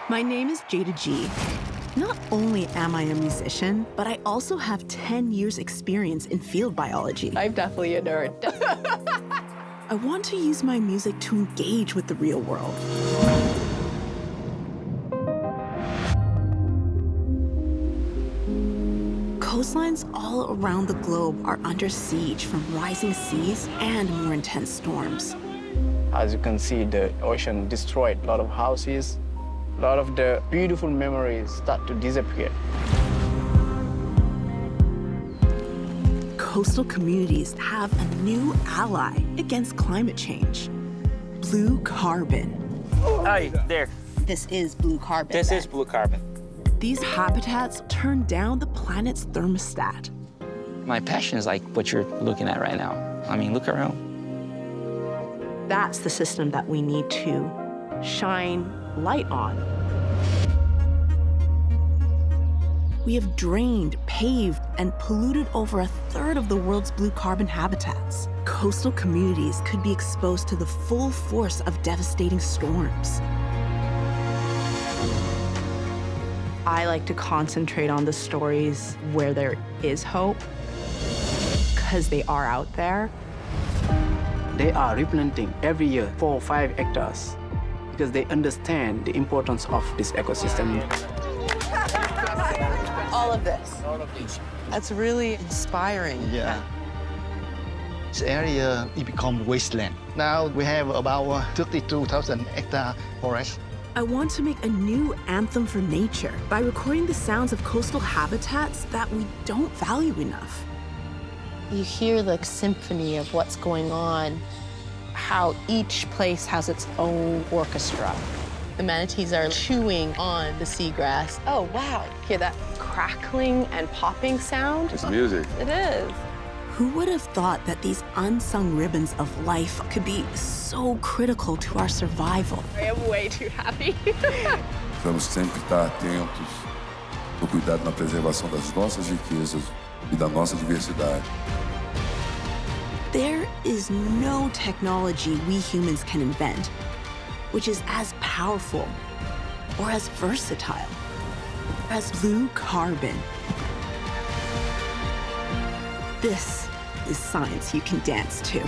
My name is Jada G. Not only am I a musician, but I also have 10 years experience in field biology. I'm definitely a nerd. I want to use my music to engage with the real world. Coastlines all around the globe are under siege from rising seas and more intense storms. As you can see, the ocean destroyed a lot of houses. A lot of the beautiful memories start to disappear. Coastal communities have a new ally against climate change: blue carbon. Hi, there. This is blue carbon. This is blue carbon. These habitats turn down the planet's thermostat. My passion is like what you're looking at right now. I mean, look around. That's the system that we need to shine light on. We have drained, paved, and polluted over a third of the world's blue carbon habitats. Coastal communities could be exposed to the full force of devastating storms. I like to concentrate on the stories where there is hope, because they are out there. They are replanting every year 4 or 5 hectares because they understand the importance of this ecosystem. All of this. That's really inspiring. Yeah. This area, it become wasteland. Now we have about 32,000 hectare forest. I want to make a new anthem for nature by recording the sounds of coastal habitats that we don't value enough. You hear the symphony of what's going on, how each place has its own orchestra. The manatees are chewing on the seagrass. Oh, wow. Hear that crackling and popping sound? It's music. It is. Who would have thought that these unsung ribbons of life could be so critical to our survival? I am way too happy. Vamos sempre estar atentos no cuidado na preservação das nossas riquezas e da nossa diversidade. There is no technology we humans can invent which is as powerful or as versatile as blue carbon. This is science you can dance to.